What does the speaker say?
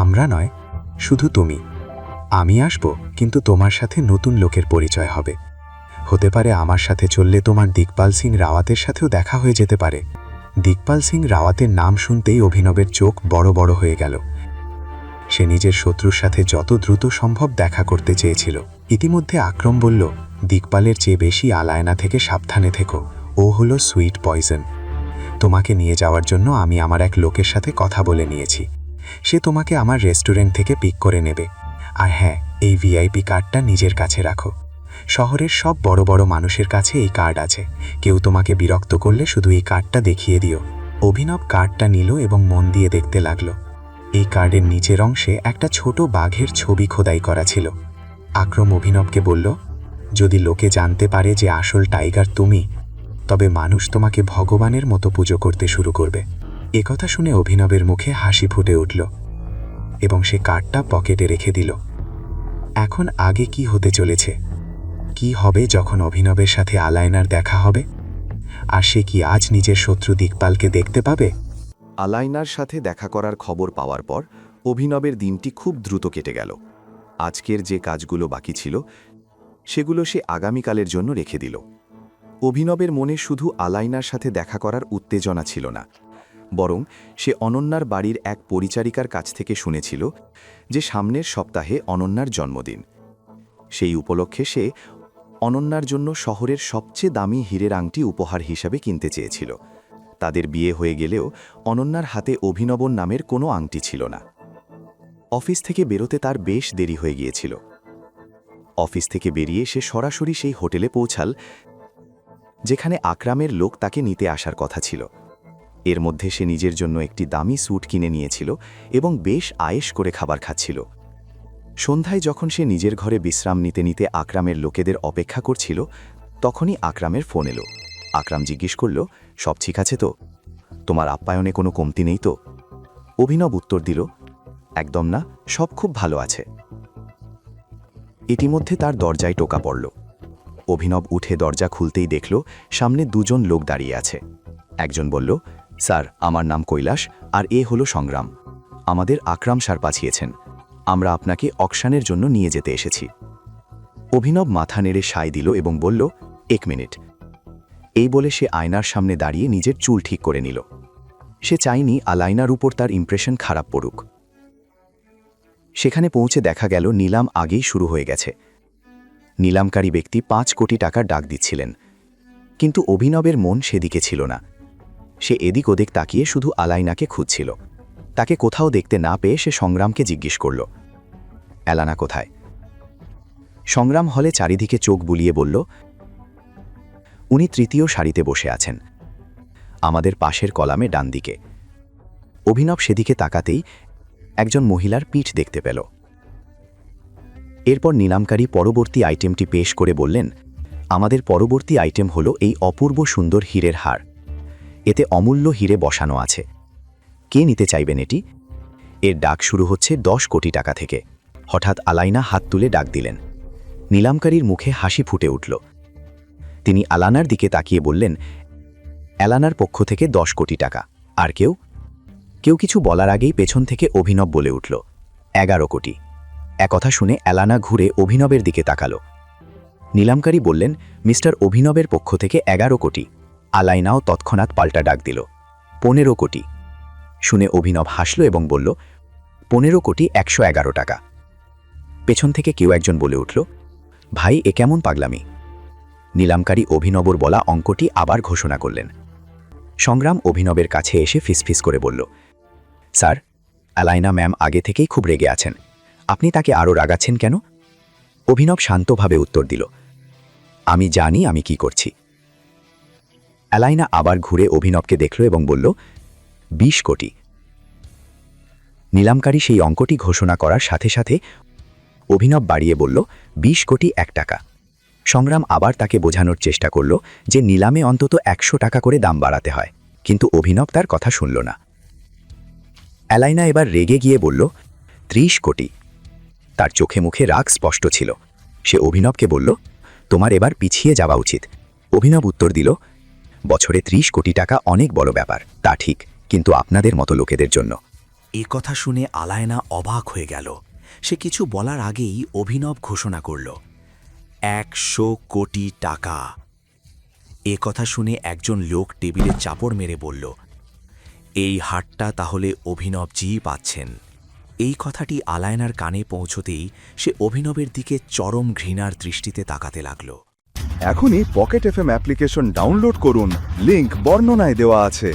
আমরা নয়, শুধু তুমি। আমি আসব, কিন্তু তোমার সাথে নতুন লোকের পরিচয় হবে। হতে পারে আমার সাথে চললে তোমার দিকপাল সিং রাওয়াতের সাথেও দেখা হয়ে যেতে পারে। দিকপাল সিং রাওয়াতের নাম শুনতেই অভিনবের চোখ বড় বড় হয়ে গেল। সে নিজের শত্রুর সাথে যত দ্রুত সম্ভব দেখা করতে চেয়েছিল। ইতিমধ্যে আকরম বলল, দিকপালের চেয়ে বেশি আলায়না থেকে সাবধানে থেকো। ও হলো সুইট পয়জন। তোমাকে নিয়ে যাওয়ার জন্য আমি আমার এক লোকের সাথে কথা বলে নিয়েছি। সে তোমাকে আমার রেস্টুরেন্ট থেকে পিক করে নেবে। আর হ্যাঁ, এই ভিআইপি কার্ডটা নিজের কাছে রাখো। শহরের সব বড় বড় মানুষের কাছে এই কার্ড আছে। কেউ তোমাকে বিরক্ত করলে শুধু এই কার্ডটা দেখিয়ে দিও। অভিনব কার্ডটা নিল এবং মন দিয়ে দেখতে লাগল। এই কার্ডের নিচের অংশে একটা ছোট বাঘের ছবি খোদাই করা ছিল। আকরম অভিনবকে বলল, যদি লোকে জানতে পারে যে আসল টাইগার তুমি, তবে মানুষ তোমাকে ভগবানের মতো পুজো করতে শুরু করবে। একথা শুনে অভিনবের মুখে হাসি ফুটে উঠল এবং সে কার্ডটা পকেটে রেখে দিল। এখন আগে কি হতে চলেছে? কি হবে যখন অভিনবের সাথে আলায়নার দেখা হবে? আর সে কি আজ নিজের শত্রু দিকপালকে দেখতে পাবে? আলাইনার সাথে দেখা করার খবর পাওয়ার পর অভিনবের দিনটি খুব দ্রুত কেটে গেল। আজকের যে কাজগুলো বাকি ছিল সেগুলো সে আগামীকালের জন্য রেখে দিল। অভিনবের মনে শুধু আলাইনার সাথে দেখা করার উত্তেজনা ছিল না, বরং সে অনন্যার বাড়ির এক পরিচারিকার কাছ থেকে শুনেছিল যে সামনের সপ্তাহে অনন্যার জন্মদিন। সেই উপলক্ষে সে অনন্যার জন্য শহরের সবচেয়ে দামি হীরের আংটি উপহার হিসাবে কিনতে চেয়েছিল। তাদের বিয়ে হয়ে গেলেও অনন্যার হাতে অভিনবন নামের কোনো আংটি ছিল না। অফিস থেকে বেরোতে তার বেশ দেরি হয়ে গিয়েছিল। অফিস থেকে বেরিয়ে সে সরাসরি সেই হোটেলে পৌঁছাল যেখানে আকরামের লোক তাকে নিতে আসার কথা ছিল। এর মধ্যে সে নিজের জন্য একটি দামি স্যুট কিনে নিয়েছিল এবং বেশ আয়েশ করে খাবার খাচ্ছিল। সন্ধ্যায় যখন সে নিজের ঘরে বিশ্রাম নিতে নিতে আকরামের লোকেদের অপেক্ষা করছিল, তখনই আকরামের ফোন এলো। আকরাম জিজ্ঞেস করল, সব ঠিক আছে তো? তোমার আপ্যায়নে কোনো কমতি নেই তো? অভিনব উত্তর দিল, একদম না, সব খুব ভালো আছে। ইতিমধ্যে তার দরজায় টোকা পড়ল। অভিনব উঠে দরজা খুলতেই দেখল সামনে দুজন লোক দাঁড়িয়ে আছে। একজন বলল, স্যার, আমার নাম কৈলাস, আর এ হলো সংগ্রাম। আমাদের আকরাম স্যার পাঠিয়েছেন। আমরা আপনাকে অকশানের জন্য নিয়ে যেতে এসেছি। অভিনব মাথা নেড়ে সায় দিল এবং বলল, এক মিনিট। এই বলে সে আয়নার সামনে দাঁড়িয়ে নিজের চুল ঠিক করে নিল। সে চায়নি আলাইনার উপর তার ইমপ্রেশন খারাপ পড়ুক। সেখানে পৌঁছে দেখা গেল নিলাম আগেই শুরু হয়ে গেছে। নিলামকারী ব্যক্তি 5 কোটি টাকার ডাক দিচ্ছিলেন, কিন্তু অভিনবের মন সেদিকে ছিল না। সে এদিক ওদিক তাকিয়ে শুধু আলাইনাকে খুঁজছিল। তাকে কোথাও দেখতে না পেয়ে সে সংগ্রামকে জিজ্ঞেস করল, এলানা কোথায়? সংগ্রাম হলে চারিদিকে চোখ বুলিয়ে বলল, উনি 3য় সারিতে বসে আছেন, আমাদের পাশের কলামে ডান দিকে। অভিনব সেদিকে তাকাতেই একজন মহিলার পিঠ দেখতে পেল। এরপর নিলামকারী পরবর্তী আইটেমটি পেশ করে বললেন, আমাদের পরবর্তী আইটেম হলো এই অপূর্ব সুন্দর হীরের হার। এতে অমূল্য হীরে বসানো আছে। কে নিতে চাইবেন এটি? এর ডাক শুরু হচ্ছে 10 কোটি টাকা থেকে। হঠাৎ আলাইনা হাত তুলে ডাক দিলেন। নিলামকারীর মুখে হাসি ফুটে উঠল। তিনি আলানার দিকে তাকিয়ে বললেন, এলানার পক্ষ থেকে 10 কোটি টাকা। আর কেউ? কেউ কিছু বলার আগেই পেছন থেকে অভিনব বলে উঠল, 11 কোটি। একথা শুনে এলানা ঘুরে অভিনবের দিকে তাকালো। নিলামকারী বললেন, মিস্টার অভিনবের পক্ষ থেকে 11 কোটি। আলাইনাও তৎক্ষণাৎ পাল্টা ডাক দিল, 15 কোটি। শুনে অভিনব হাসল এবং বলল, 15 কোটি 111 টাকা। পেছন থেকে কেউ একজন বলে উঠল, ভাই, এ কেমন পাগলামি? নিলামকারী অভিনবর বলা অঙ্কটি আবার ঘোষণা করলেন। সংগ্রাম অভিনবের কাছে এসে ফিসফিস করে বলল, স্যার, আলাইনা ম্যাম আগে থেকেই খুব রেগে আছেন। আপনি তাকে আরও রাগাচ্ছেন কেন? অভিনব শান্তভাবে উত্তর দিল, আমি জানি আমি কি করছি। আলাইনা আবার ঘুরে অভিনবকে দেখল এবং বলল, 20 কোটি। নিলামকারী সেই অঙ্কটি ঘোষণা করার সাথে সাথে অভিনব বাড়িয়ে বলল, 20 কোটি 1 টাকা। সংগ্রাম আবার তাকে বোঝানোর চেষ্টা করল যে নিলামে অন্তত 100 টাকা করে দাম বাড়াতে হয়, কিন্তু অভিনব তার কথা শুনল না। আলাইনা এবার রেগে গিয়ে বলল, 30 কোটি। তার চোখে মুখে রাগ স্পষ্ট ছিল। সে অভিনবকে বলল, তোমার এবার পিছিয়ে যাওয়া উচিত। অভিনব উত্তর দিল, বছরে 30 কোটি টাকা অনেক বড় ব্যাপার, তা ঠিক, কিন্তু আপনাদের মতো লোকেদের জন্য। এ কথা শুনে আলায়না অবাক হয়ে গেল। সে কিছু বলার আগেই অভিনব ঘোষণা করল, 100 কোটি টাকা। এ কথা শুনে একজন লোক টেবিলে চাপড় মেরে বলল, এই হারটা তাহলে অভিনবজি পাচ্ছেন। এই কথাটি আলায়নার কানে পৌঁছতেই সে অভিনবের দিকে চরম ঘৃণার দৃষ্টিতে তাকাতে লাগল। এখনই পকেট এফএম অ্যাপ্লিকেশন ডাউনলোড করুন, লিংক বর্ণনায় দেওয়া আছে।